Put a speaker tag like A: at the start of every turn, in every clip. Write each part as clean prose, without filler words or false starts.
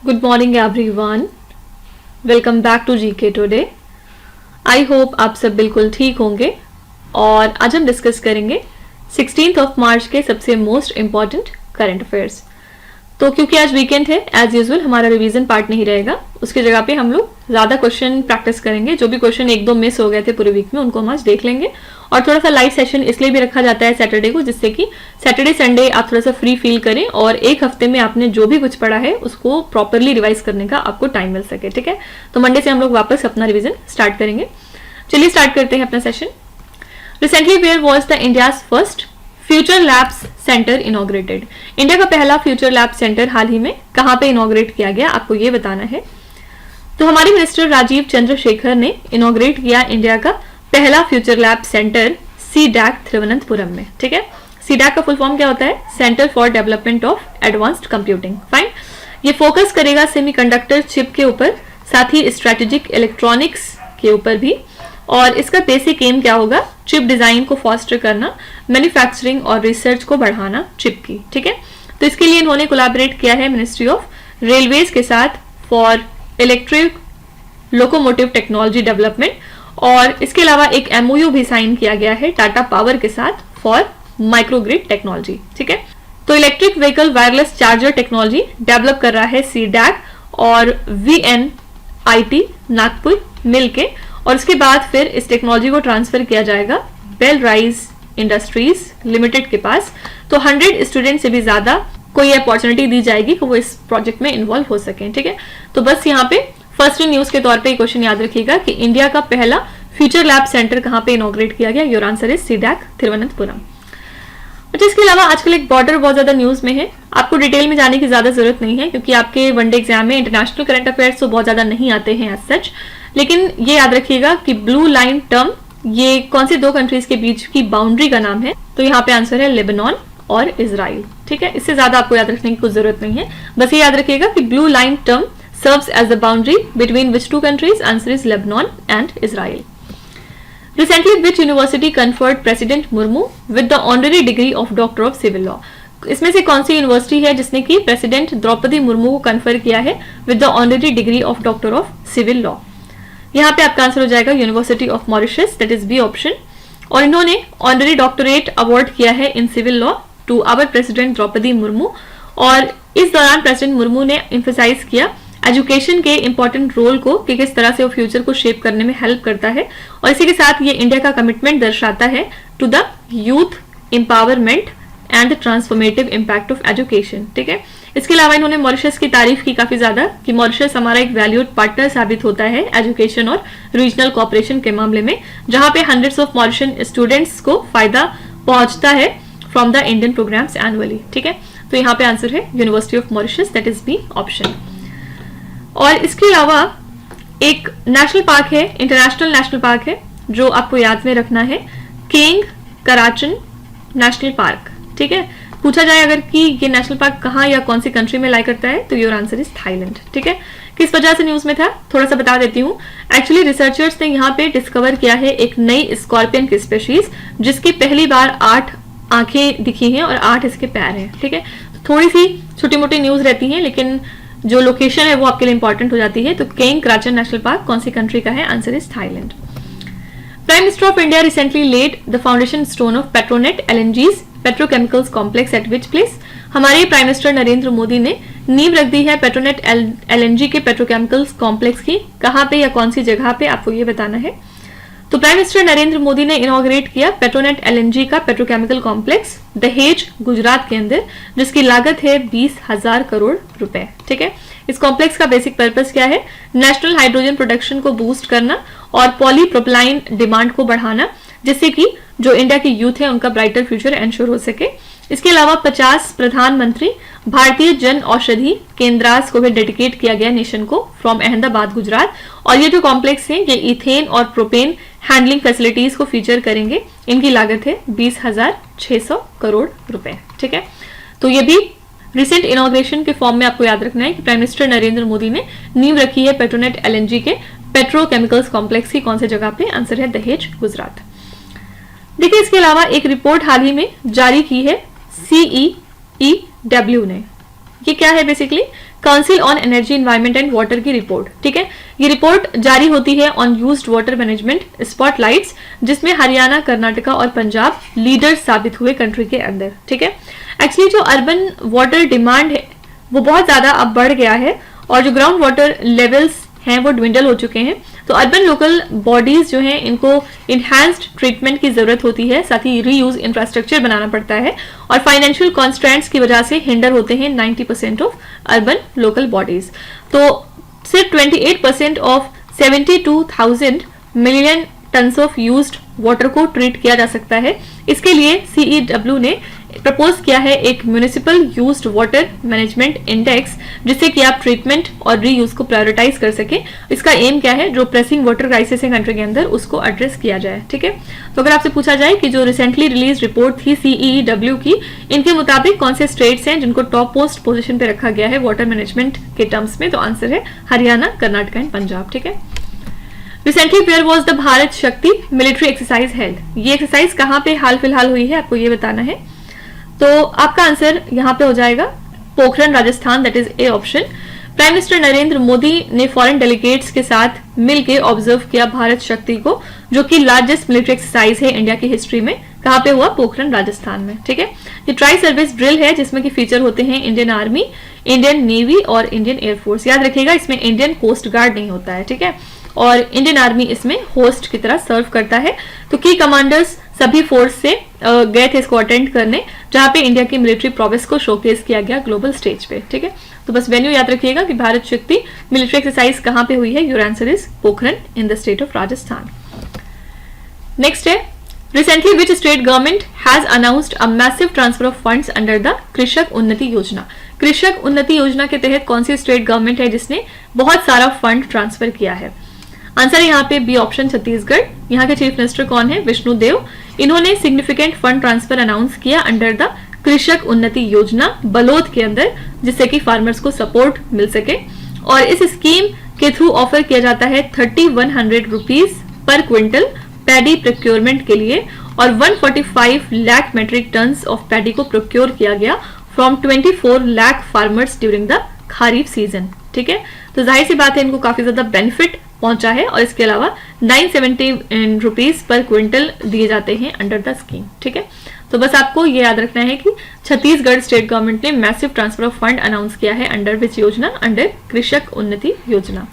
A: Good morning everyone. Welcome back to GK Today. I hope आप सब बिल्कुल ठीक होंगे और आज हम डिस्कस करेंगे 16th ऑफ मार्च के सबसे मोस्ट इम्पॉर्टेंट करंट अफेयर्स। तो क्योंकि आज वीकेंड है, एज यूजुअल हमारा रिवीजन पार्ट नहीं रहेगा, उसकी जगह पे हम लोग ज़्यादा क्वेश्चन प्रैक्टिस करेंगे। जो भी क्वेश्चन एक दो मिस हो गए थे पूरे वीक में उनको हम आज देख लेंगे। और थोड़ा सा लाइव सेशन इसलिए भी रखा जाता है सैटरडे को, जिससे कि सैटरडे संडे आप थोड़ा सा फ्री फील करें और एक हफ्ते में आपने जो भी कुछ पढ़ा है उसको प्रॉपरली रिवाइज करने का आपको टाइम मिल सके। ठीक है, तो मंडे से हम लोग वापस अपना रिविजन स्टार्ट करेंगे। चलिए स्टार्ट करते हैं अपना session. Recently where was the India's first future labs centre inaugurated. India का पहला फ्यूचर लैब सेंटर हाल ही में कहाँ पे इनॉग्रेट किया गया, आपको ये बताना है। तो हमारे मिनिस्टर राजीव चंद्रशेखर ने इनॉग्रेट किया इंडिया का पहला future lab centre CDAC Thiruvananthapuram में। ठीक है, सीडैक का फुल फॉर्म क्या होता है? Centre for development of advanced computing. Fine, ये फोकस करेगा सेमीकंडक्टर चिप के ऊपर, साथ ही स्ट्रेटेजिक इलेक्ट्रॉनिक्स के ऊपर भी। और इसका बेसिक एम क्या होगा? चिप डिजाइन को फॉस्टर करना, मैन्युफैक्चरिंग और रिसर्च को बढ़ाना चिप की। ठीक है, तो इसके लिए इन्होंने कोलैबोरेट किया है मिनिस्ट्री ऑफ रेलवेज के साथ for electric locomotive technology development. और इसके अलावा एक एमओयू भी साइन किया गया है टाटा पावर के साथ फॉर माइक्रोग्रिड टेक्नोलॉजी। ठीक है, तो electric vehicle wireless charger technology develop कर रहा है सीडैक और VNIT नागपुर मिलके। और उसके बाद फिर इस टेक्नोलॉजी को ट्रांसफर किया जाएगा बेल राइज इंडस्ट्रीज लिमिटेड के पास। तो 100 स्टूडेंट से भी ज्यादा को ये अपॉर्चुनिटी दी जाएगी कि वो इस प्रोजेक्ट में इन्वॉल्व हो सकें। ठीक है, तो बस यहाँ पे फर्स्ट न्यूज के तौर पे क्वेश्चन याद रखिएगा कि इंडिया का पहला फ्यूचर लैब सेंटर कहाँ पे इनॉग्रेट किया गया। Your answer is CDAC Thiruvananthapuram. अच्छा, इसके अलावा आजकल एक बॉर्डर बहुत ज्यादा न्यूज में है। आपको डिटेल में जाने की ज्यादा जरूरत नहीं है क्योंकि आपके वनडे एग्जाम में इंटरनेशनल करंट अफेयर्स तो बहुत ज्यादा नहीं आते हैं एज सच। लेकिन ये याद रखिएगा कि ब्लू लाइन टर्म ये कौन सी दो कंट्रीज के बीच की बाउंड्री का नाम है। तो यहाँ पे आंसर है लेबनान और इजराइल। ठीक है, इससे ज्यादा आपको याद रखने की कुछ जरूरत नहीं है, बस ये याद रखिएगा कि blue line term serves as the boundary between which two countries. Answer is Lebanon and Israel. Recently, which university conferred President Murmu with the honorary degree of Doctor of Civil Law? इसमें से कौन सी university है जिसने कि president Droupadi Murmu को confer किया है with the honorary degree of doctor of civil law? यहाँ पे आपका आंसर हो जाएगा university of Mauritius, that is B option. और इन्होंने ऑनररी डॉक्टरेट अवार्ड किया है in civil law to our president Droupadi Murmu. और इस दौरान प्रेसिडेंट मुर्मू ने एम्फेसाइज किया एजुकेशन के इंपॉर्टेंट रोल को कि किस तरह से वो फ्यूचर को शेप करने में हेल्प करता है। और इसी के साथ ये इंडिया का कमिटमेंट दर्शाता है to the youth empowerment and transformative impact of education. ठीक है, इसके अलावा इन्होंने मॉरिशस की तारीफ की काफी ज्यादा कि मॉरिशस हमारा एक वैल्यूड पार्टनर साबित होता है एजुकेशन और रीजनल कोऑपरेशन के मामले में, जहां पे हंड्रेड्स ऑफ मॉरिशन स्टूडेंट्स को फायदा पहुंचता है from the Indian programmes annually. ठीक है, तो यहाँ पे आंसर है university of Mauritius, that is B option. और इसके अलावा एक नेशनल पार्क है, इंटरनेशनल नेशनल पार्क है, जो आपको याद में रखना है, केंग कराचन नेशनल पार्क। ठीक है, पूछा जाए अगर कि ये नेशनल पार्क कहाँ या कौन सी कंट्री में लाई करता है तो योर आंसर इज थाईलैंड। ठीक है, किस वजह से न्यूज में था थोड़ा सा बता देती हूँ। एक्चुअली रिसर्चर्स ने यहाँ पे डिस्कवर किया है एक नई स्कॉर्पियन की स्पेशीज जिसकी पहली बार 8 आंखें दिखी हैं और 8 इसके पैर हैं। ठीक है, तो थोड़ी सी छोटी मोटी न्यूज रहती है लेकिन जो लोकेशन है वो आपके लिए इंपॉर्टेंट हो जाती है। तो केंग कराचन नेशनल पार्क कौन सी कंट्री का है? Answer is Thailand. Prime minister of India recently laid the foundation stone of Petronet LNG's petrochemicals complex at which place? हमारे प्राइम मिनिस्टर नरेंद्र मोदी ने नींव रख दी है पेट्रोनेट LNG के पेट्रोकेमिकल्स कॉम्प्लेक्स की। कहाँ पे या कौन सी जगह पे, आपको ये बताना है। तो प्राइम मिनिस्टर नरेंद्र मोदी ने इनॉग्रेट किया पेट्रोनेट LNG का पेट्रोकेमिकल कॉम्प्लेक्स दहेज गुजरात के अंदर, जिसकी लागत है 20,000 करोड़ रुपए। ठीक है, इस कॉम्प्लेक्स का बेसिक पर्पस क्या है? नेशनल हाइड्रोजन प्रोडक्शन को बूस्ट करना और पॉलीप्रोपिलाइन डिमांड को बढ़ाना, जिससे कि जो इंडिया की यूथ है उनका ब्राइटर फ्यूचर एंश्योर हो सके। इसके अलावा 50 प्रधानमंत्री भारतीय जन औषधि केंद्रास को भी डेडिकेट किया गया नेशन को फ्रॉम अहमदाबाद गुजरात। और ये जो कॉम्प्लेक्स है ये इथेन और प्रोपेन हैंडलिंग फैसिलिटीज को फीचर करेंगे। इनकी लागत है 20,600 करोड़ रुपए। ठीक है, तो ये भी रिसेंट इनॉग्रेशन के फॉर्म में आपको याद रखना है कि प्राइम मिनिस्टर नरेंद्र मोदी ने नींव रखी है पेट्रोनेट LNG के पेट्रोकेमिकल्स कॉम्प्लेक्स की कौन सी जगह पे? आंसर है दहेज गुजरात। देखिए, इसके अलावा एक रिपोर्ट हाल ही में जारी की है CEEW ने। ये क्या है? Basically council on energy environment and water की रिपोर्ट। ठीक है, ये रिपोर्ट जारी होती है on used water management spotlights, जिसमें हरियाणा, कर्नाटका और पंजाब लीडर्स साबित हुए कंट्री के अंदर। ठीक है, एक्चुअली जो अर्बन वाटर डिमांड है वो बहुत ज्यादा अब बढ़ गया है और जो ग्राउंड वाटर लेवल्स हैं वो ड्विंडल हो चुके हैं। तो अर्बन लोकल बॉडीज जो हैं इनको इनहैंस्ड ट्रीटमेंट की जरूरत होती है, साथ ही रीयूज इंफ्रास्ट्रक्चर बनाना पड़ता है और फाइनेंशियल कॉन्स्ट्रेंट्स की वजह से हिंडर होते हैं 90% ऑफ अर्बन लोकल बॉडीज। तो सिर्फ 28% of 72,000 million tons of used water को ट्रीट किया जा सकता है। इसके लिए CEW ने प्रपोज किया है एक municipal used water management index, जिससे कि आप ट्रीटमेंट और रीयूज को प्रायोरिटाइज कर सके। इसका एम क्या है, जो प्रेसिंग वाटर क्राइसिस है कंट्री के अंदर उसको एड्रेस किया जाए। ठीक है, तो अगर आपसे पूछा जाए कि जो रिसेंटली रिलीज रिपोर्ट थी CEW की, इनके मुताबिक कौन से स्टेट्स हैं जिनको टॉप मोस्ट पोजीशन पे रखा गया है वाटर मैनेजमेंट के टर्म्स में, तो आंसर है हरियाणा, कर्नाटका एंड पंजाब। ठीक है, recently where was the Bharat Shakti military exercise held. ये एक्सरसाइज कहाँ पे हाल फिलहाल हुई है, आपको ये बताना है। तो आपका आंसर यहाँ पे हो जाएगा Pokhran, Rajasthan, that is A option. Prime minister Narendra Modi ने फॉरेन डेलीगेट्स के साथ मिलकर ऑब्जर्व किया भारत शक्ति को, जो कि लार्जेस्ट मिलिट्री एक्सरसाइज है इंडिया की हिस्ट्री में। कहाँ पे हुआ, पोखरण, राजस्थान में। ठीक है, ये ट्राई सर्विस ड्रिल है जिसमें कि फीचर होते हैं इंडियन आर्मी, इंडियन नेवी और इंडियन एयरफोर्स। याद रखिएगा इसमें इंडियन कोस्ट गार्ड नहीं होता है। ठीक है, और इंडियन आर्मी इसमें होस्ट की तरह सर्व करता है। तो की कमांडर्स सभी फोर्स से गए थे इसको अटेंड करने, जहां पे इंडिया की मिलिट्री प्रोग्रेस को शोकेस किया गया ग्लोबल स्टेज पे। ठीक है, तो बस वेन्यू याद रखिएगा कि भारत शक्ति मिलिट्री एक्सरसाइज कहां पे हुई है, your answer is Pokhran in the state of Rajasthan. Next है, recently which state government has announced a massive transfer of funds under the Krishak Unnati योजना। कृषक उन्नति योजना के तहत कौन सी स्टेट गवर्नमेंट है जिसने बहुत सारा फंड ट्रांसफर किया है? आंसर है यहाँ पे बी ऑप्शन, छत्तीसगढ़। यहाँ के चीफ मिनिस्टर कौन है, विष्णु देव। इन्होंने सिग्निफिकेंट फंड ट्रांसफर अनाउंस किया अंडर द कृषक उन्नति योजना बलोद के अंदर, जिससे कि फार्मर्स को सपोर्ट मिल सके। और इस स्कीम के थ्रू ऑफर किया जाता है 3100 rupees per quintal paddy procurement के लिए, और 145 lakh metric tons of paddy को प्रोक्योर किया गया from 24 lakh farmers during the Kharif season. ठीक है, तो जाहिर सी बात है इनको काफी ज्यादा बेनिफिट पहुंचा है, और इसके अलावा 970 रुपीज पर क्विंटल दिए जाते हैं अंडर द स्कीम। ठीक है, तो बस आपको ये याद रखना है कि छत्तीसगढ़ स्टेट गवर्नमेंट ने massive transfer of fund announce किया है अंडर विच योजना, अंडर कृषक उन्नति योजना।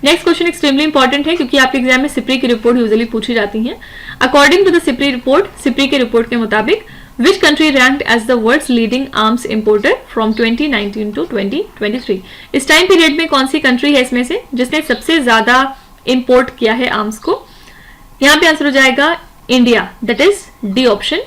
A: नेक्स्ट क्वेश्चन एक्सट्रीमली इंपॉर्टेंट है क्योंकि आपके एग्जाम में सिप्री की रिपोर्ट यूजुअली पूछी जाती है। According to the SIPRI report, SIPRI की रिपोर्ट के मुताबिक Which country ranked as the world's leading arms importer from 2019 to 2023? इस टाइम पीरियड में कौन सी कंट्री है इसमें से जिसने सबसे ज्यादा इंपोर्ट किया है आर्म्स को? यहाँ पे आंसर हो जाएगा India, that is D option.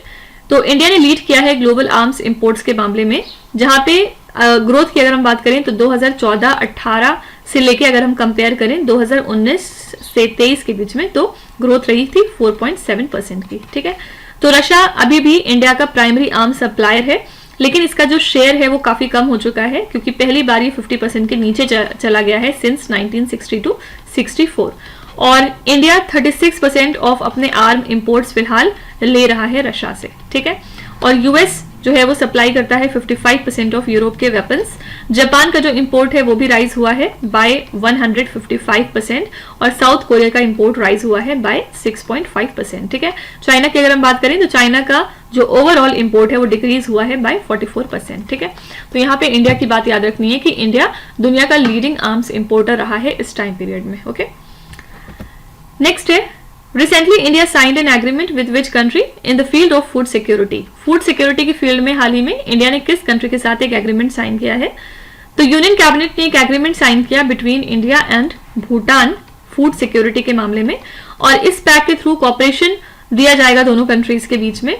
A: तो इंडिया ने लीड किया है ग्लोबल आर्म्स इंपोर्ट्स के मामले में, जहां पे ग्रोथ की अगर हम बात करें तो 2014-18 से लेके अगर हम कंपेयर करें 2019 से 23 के बीच में, तो ग्रोथ रही थी 4.7% की। ठीक है, तो रशिया अभी भी इंडिया का प्राइमरी आर्म्स सप्लायर है, लेकिन इसका जो शेयर है वो काफी कम हो चुका है क्योंकि पहली बार ये 50% के नीचे चला गया है सिंस 1960-64, और इंडिया 36% ऑफ अपने आर्म इंपोर्ट्स फिलहाल ले रहा है रशिया से। ठीक है, और यूएस जो है वो सप्लाई करता है 55% ऑफ यूरोप के वेपन्स। जापान का जो इंपोर्ट है वो भी राइज हुआ है बाय 155%, और साउथ कोरिया का इंपोर्ट राइज हुआ है बाय 6.5%। ठीक है, चाइना की अगर हम बात करें तो चाइना का जो ओवरऑल इंपोर्ट है वो डिक्रीज हुआ है बाय 44%। ठीक है, तो यहाँ पे इंडिया की बात याद रखनी है कि इंडिया दुनिया का लीडिंग आर्म्स इंपोर्टर रहा है इस टाइम पीरियड में। ओके, नेक्स्ट है, Recently, India signed an agreement with which country in the field of food security? Food security की फील्ड में हाल ही में इंडिया ने किस कंट्री के साथ एक एग्रीमेंट साइन किया है? तो यूनियन कैबिनेट ने एक एग्रीमेंट साइन किया between India and Bhutan food security के मामले में, और इस पैक के थ्रू कॉपरेशन दिया जाएगा दोनों कंट्रीज के बीच में।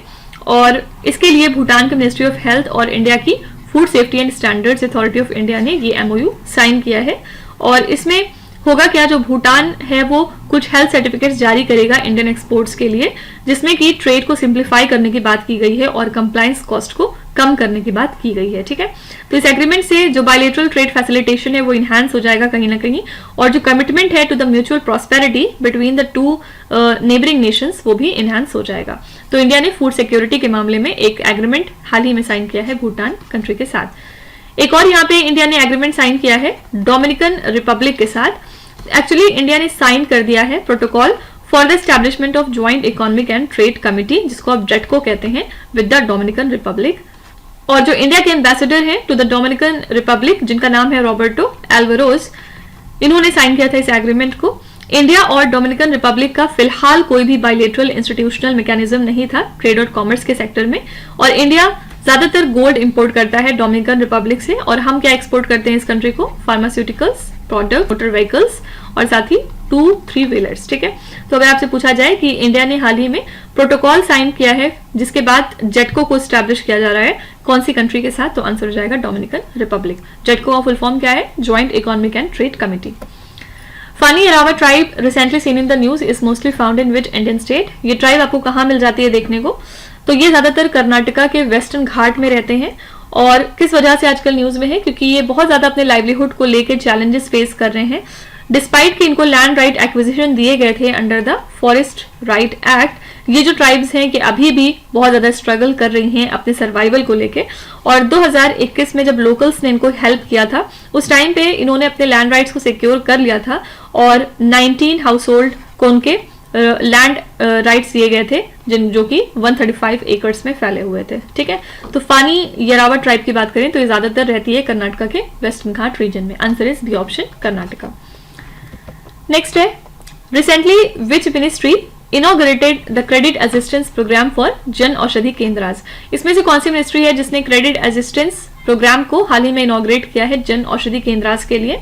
A: और इसके लिए भूटान के मिनिस्ट्री ऑफ हेल्थ और इंडिया की food safety and standards authority of India ने ये MOU साइन किया है। और इसमें होगा क्या, जो भूटान है वो कुछ हेल्थ सर्टिफिकेट्स जारी करेगा इंडियन एक्सपोर्ट्स के लिए, जिसमें कि ट्रेड को सिंप्लीफाई करने की बात की गई है और कंप्लायंस कॉस्ट को कम करने की बात की गई है। ठीक है, तो इस एग्रीमेंट से जो बायलैटरल ट्रेड फैसिलिटेशन है वो इनहैंस हो जाएगा कहीं ना कहीं, और जो कमिटमेंट है to the mutual prosperity between the two neighbouring nations वो भी इनहैंस हो जाएगा। तो इंडिया ने फूड सिक्योरिटी के मामले में एक एग्रीमेंट हाल ही में साइन किया है भूटान कंट्री के साथ। एक और यहाँ पे इंडिया ने एग्रीमेंट साइन किया है डोमिनिकन रिपब्लिक के साथ। एक्चुअली इंडिया ने साइन कर दिया है protocol for the establishment of joint economic and trade committee, जिसको आप जेटको कहते हैं, विद द डोमिनिकन रिपब्लिक। और जो इंडिया के एम्बेसडर हैं टू द डोमिनिकन रिपब्लिक, जिनका नाम है रॉबर्टो एल्वारोज, इन्होंने साइन किया था इस एग्रीमेंट को। इंडिया और डोमिनिकन रिपब्लिक का फिलहाल कोई भी बायलैटरल इंस्टीट्यूशनल मैकेनिज्म नहीं था ट्रेड और कॉमर्स के सेक्टर में, और इंडिया ज्यादातर गोल्ड इंपोर्ट करता है डोमिनिकन रिपब्लिक से। और हम क्या एक्सपोर्ट करते हैं इस कंट्री को? फार्मास्यूटिकल्स, प्रोडक्ट, मोटर व्हीकल्स और साथ ही 2-3 व्हीलर्स। ठीक है, तो अगर आपसे पूछा जाए कि इंडिया ने हाल ही में प्रोटोकॉल साइन किया है जिसके बाद जेटको को स्टैब्लिश किया जा रहा है, कौन सी कंट्री के साथ, तो आंसर हो जाएगा डोमिनिकन रिपब्लिक। जेटको का फुल फॉर्म क्या है? Joint economic and trade committee. Fani Arava tribe recently seen in the news is mostly found in which Indian state? ये ट्राइब आपको कहाँ मिल जाती है देखने को? तो ये ज्यादातर कर्नाटका के वेस्टर्न घाट में रहते हैं। और किस वजह से आजकल न्यूज में है? क्योंकि ये बहुत ज्यादा अपने लाइवलीहुड को लेकर चैलेंजेस फेस कर रहे हैं। डिस्पाइट कि इनको लैंड राइट एक्विजिशन दिए गए थे under the forest right act, ये जो ट्राइब्स हैं कि अभी भी बहुत ज्यादा स्ट्रगल कर रही हैं अपने सर्वाइवल को लेके। और 2021 में जब लोकल्स ने इनको हेल्प किया था, उस टाइम पे इन्होंने अपने लैंड राइट्स को सिक्योर कर लिया था और 19 हाउस होल्ड को उनके लैंड राइट्स दिए गए थे, जो कि 135 एकर्स में फैले हुए थे। ठीक है, तो फानी यरावा ट्राइब की बात करें तो ये ज्यादातर रहती है कर्नाटका के वेस्टर्न घाट रीजन में। Answer is B option, Karnataka. Next है, recently which ministry inaugurated the credit assistance programme for Jan Aushadhi केंद्रास? इसमें से कौन सी मिनिस्ट्री है जिसने क्रेडिट असिस्टेंस प्रोग्राम को हाल ही में इनॉग्रेट किया है जन औषधि केंद्रास के लिए?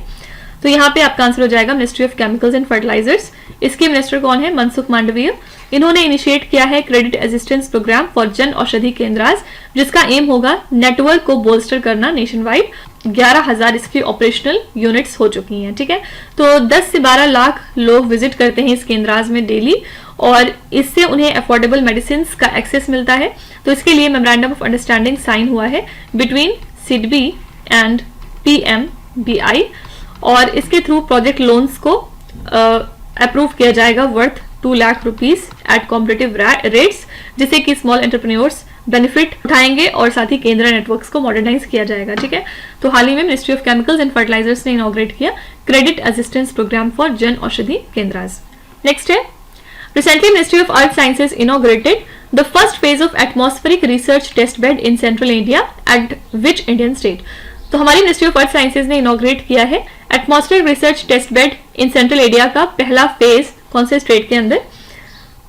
A: तो यहाँ पे आपका आंसर हो जाएगा ministry of chemicals and fertilizers. इसके मिनिस्टर कौन है? मनसुख मांडविया। इन्होंने इनिशिएट किया है credit assistance programme for Jan Aushadhi केंद्रास, जिसका एम होगा नेटवर्क को बोल्स्टर करना नेशन वाइड। 11,000 इसकी ऑपरेशनल यूनिट्स हो चुकी हैं। ठीक है, तो 10 से 12 लाख लोग विजिट करते हैं इस केंद्रास में डेली, और इससे उन्हें अफोर्डेबल मेडिसिन का एक्सेस मिलता है। तो इसके लिए मेमोरेंडम ऑफ अंडरस्टैंडिंग साइन हुआ है बिटवीन सिडबी एंड PMBI, और इसके थ्रू प्रोजेक्ट लोन्स को अप्रूव किया जाएगा worth 2 lakh rupees at competitive rates, जिससे कि स्मॉल एंटरप्रेन्योर्स बेनिफिट उठाएंगे और साथ ही केंद्र नेटवर्क्स को मॉडर्नाइज किया जाएगा। ठीक है, तो हाल ही में ministry of chemicals and fertilizers ने इनॉग्रेट किया credit assistance programme for Jan Aushadhi Kendras. Next है, recently ministry of earth sciences inaugurated the first phase of atmospheric research test bed in central India at which Indian state? तो हमारी ministry of earth sciences ने inaugurate किया है atmospheric research test bed in central India का पहला फेज कौन से स्टेट के अंदर?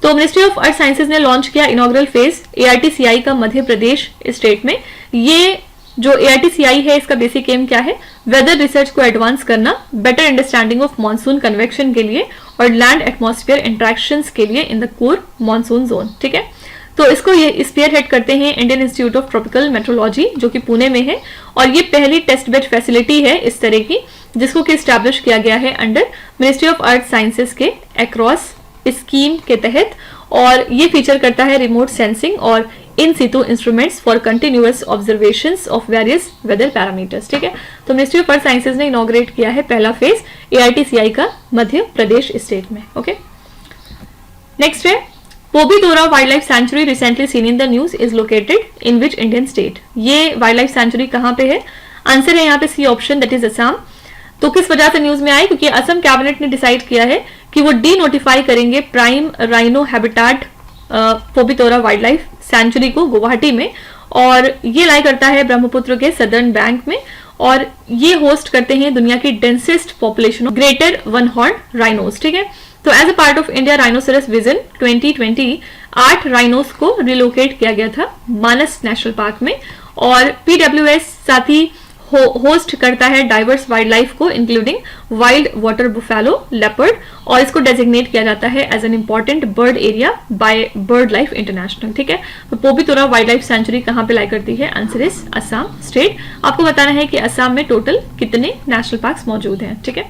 A: तो मिनिस्ट्री ऑफ अर्थ साइंसेज ने लॉन्च किया इनॉग्रल फेज ARTCI का मध्य प्रदेश स्टेट में। ये जो ARTCI है इसका बेसिक एम क्या है? वेदर रिसर्च को एडवांस करना, better understanding of monsoon convection के लिए और लैंड एटमॉस्फेयर इंटरेक्शंस के लिए in the core monsoon zone. ठीक है, तो इसको ये स्पीयर हेड करते हैं Indian institute of tropical metrology, जो कि पुणे में है, और ये पहली टेस्ट बेड फैसिलिटी है इस तरह की जिसको कि स्टैब्लिश किया गया है under ministry of earth sciences के अक्रॉस स्कीम के तहत। और ये फीचर करता है रिमोट सेंसिंग और in situ instruments for continuous observations of various weather parameters. ठीक है, तो मिनिस्ट्री ऑफ अर्थ साइंसेज ने इनॉग्रेट किया है पहला फेज ARTCI का मध्य प्रदेश स्टेट में। ओके, नेक्स्ट है, Pobitora wildlife sanctuary recently seen in the news is located in which Indian state? ये वाइल्ड लाइफ सेंचुरी कहाँ पे है? आंसर है यहाँ पे C option, that is Assam. तो किस वजह से न्यूज में आई? क्योंकि असम कैबिनेट ने डिसाइड किया है कि वो डी नोटिफाई करेंगे prime rhino habitat Pobitora wildlife sanctuary को गुवाहाटी में, और ये लाई करता है ब्रह्मपुत्र के सदर्न बैंक में, और ये होस्ट करते हैं दुनिया की densest population of greater one horn rhinos. ठीक है, तो as a part of India rhinoceros vision 2020 8 rhinos को रिलोकेट किया गया था मानस नेशनल पार्क में, और PWS साथ ही होस्ट करता है डाइवर्स वाइल्ड लाइफ को including wild water buffalo, leopard, और इसको डेजिग्नेट किया जाता है as an important bird area by bird life international. ठीक है, तो पोबीतोरा वाइल्ड लाइफ सेंचुरी कहाँ पे लाई करती है? Answer is Assam state. आपको बताना है कि असम में टोटल कितने नेशनल पार्क मौजूद हैं। ठीक है,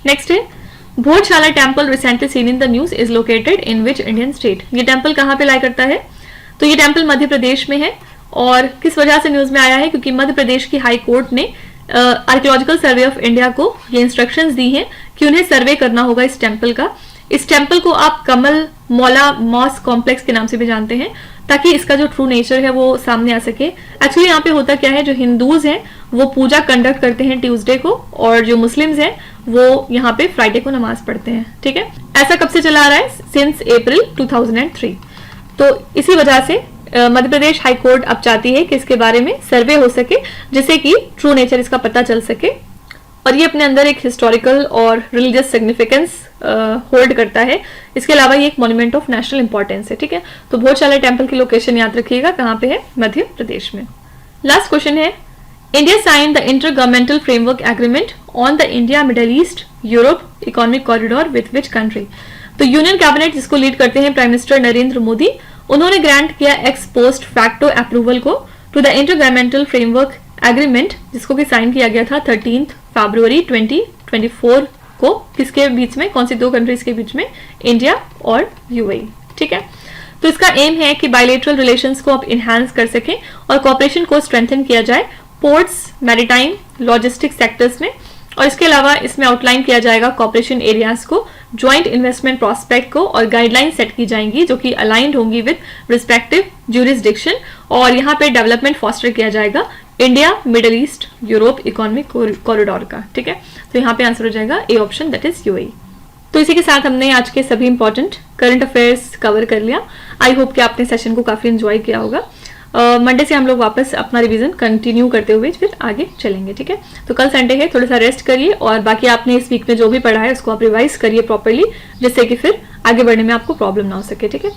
A: नेक्स्ट है, Bhojshala temple recently seen in the news is located in which Indian state? ये टेम्पल कहाँ पे लाई करता है? तो ये टेम्पल मध्य प्रदेश में है, और किस वजह से न्यूज में आया है? क्योंकि मध्य प्रदेश की हाई कोर्ट ने आर्कियोलॉजिकल सर्वे ऑफ इंडिया को ये इंस्ट्रक्शंस दी हैं कि उन्हें सर्वे करना होगा इस टेम्पल का। इस टेम्पल को आप कमल मौला मॉस कॉम्प्लेक्स के नाम से भी जानते हैं। ताकि इसका जो ट्रू नेचर है वो सामने आ सके। एक्चुअली यहाँ पे होता क्या है, जो हिंदूज हैं वो पूजा कंडक्ट करते हैं ट्यूसडे को, और जो मुस्लिम्स हैं वो यहाँ पे फ्राइडे को नमाज पढ़ते हैं। ठीक है, ऐसा कब से चला आ रहा है? Since April 2003। तो इसी वजह से मध्य प्रदेश हाई कोर्ट अब चाहती है कि इसके बारे में सर्वे हो सके, जिससे कि ट्रू नेचर इसका पता चल सके, और ये अपने अंदर एक हिस्टोरिकल और रिलीजियस सिग्निफिकेंस होल्ड करता है। इसके अलावा ये एक मॉन्यूमेंट ऑफ नेशनल इंपॉर्टेंस है। ठीक है, तो भोजशाला टेम्पल की लोकेशन याद रखिएगा, कहाँ पे है? मध्य प्रदेश में। लास्ट क्वेश्चन है, India sign the inter governmental framework agreement on the India middle east Europe economic corridor with which country? तो यूनियन कैबिनेट, जिसको लीड करते हैं प्राइम मिनिस्टर नरेंद्र मोदी, उन्होंने ग्रांट किया एक्स पोस्ट फैक्टो अप्रूवल को to the inter governmental framework agreement, जिसको कि sign किया गया था 13 फरवरी 2024 को। किसके बीच में? कौन सी दो कंट्रीज के बीच में? इंडिया और यूएई। ठीक है, तो इसका एम है कि बायलेटरल रिलेशंस को अब इनहांस कर सकें और कॉपरेशन को स्ट्रेंथन किया जाए पोर्ट्स, मैरीटाइम, लॉजिस्टिक सेक्टर्स में, और इसके अलावा इसमें आउटलाइन किया जाएगा कॉपरेशन एरियाज को, ज्वाइंट इन्वेस्टमेंट प्रोस्पेक्ट को, और गाइडलाइन सेट की जाएंगी जो कि अलाइंड होंगी विद रिस्पेक्टिव ज्यूरिसडिक्शन, और यहाँ पे डेवलपमेंट फॉस्टर किया जाएगा India middle east Europe economic corridor का। ठीक है, तो यहाँ पे आंसर हो जाएगा A option, that is UAE. तो इसी के साथ हमने आज के सभी इंपॉर्टेंट करंट अफेयर्स कवर कर लिया। आई होप कि आपने सेशन को काफी एंजॉय किया होगा। मंडे से हम लोग वापस अपना रिवीजन कंटिन्यू करते हुए फिर आगे चलेंगे। ठीक है, तो कल संडे है, थोड़ा सा रेस्ट करिए, और बाकी आपने इस वीक में जो भी पढ़ा है उसको आप रिवाइज करिए प्रॉपर्ली, जिससे कि फिर आगे बढ़ने में आपको प्रॉब्लम ना हो सके। ठीक है,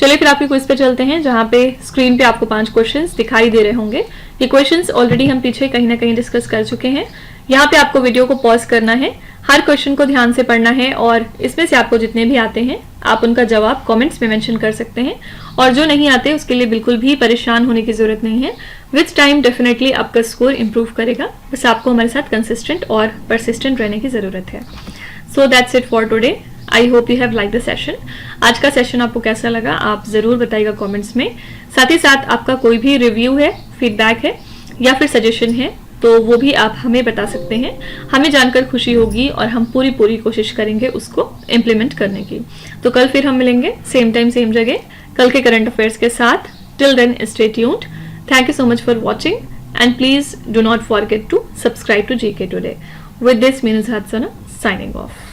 A: चलिए फिर आपके क्विज पे चलते हैं, जहाँ पे स्क्रीन पे आपको 5 क्वेश्चंस दिखाई दे रहे होंगे। ये क्वेश्चंस ऑलरेडी हम पीछे कहीं ना कहीं डिस्कस कर चुके हैं। यहाँ पे आपको वीडियो को पॉज करना है, हर क्वेश्चन को ध्यान से पढ़ना है, और इसमें से आपको जितने भी आते हैं आप उनका जवाब कमेंट्स में मेंशन कर सकते हैं, और जो नहीं आते उसके लिए बिल्कुल भी परेशान होने की जरूरत नहीं है। विथ टाइम डेफिनेटली आपका स्कोर इंप्रूव करेगा, बस आपको हमारे साथ कंसिस्टेंट और परसिस्टेंट रहने की जरूरत है। So that's it for today. I hope you have like the session. आज का सेशन आपको कैसा लगा आप जरूर बताइएगा कमेंट्स में। साथ ही साथ आपका कोई भी रिव्यू है, फीडबैक है, या फिर सजेशन है, तो वो भी आप हमें बता सकते हैं। हमें जानकर खुशी होगी और हम पूरी कोशिश करेंगे उसको इम्प्लीमेंट करने की। तो कल फिर हम मिलेंगे सेम टाइम सेम जगह कल के करंट अफेयर्स के साथ। Till then stay tuned. Thank you so much for watching, and please do not forget to subscribe to GK Today. With this, Meenus Hadsana signing off.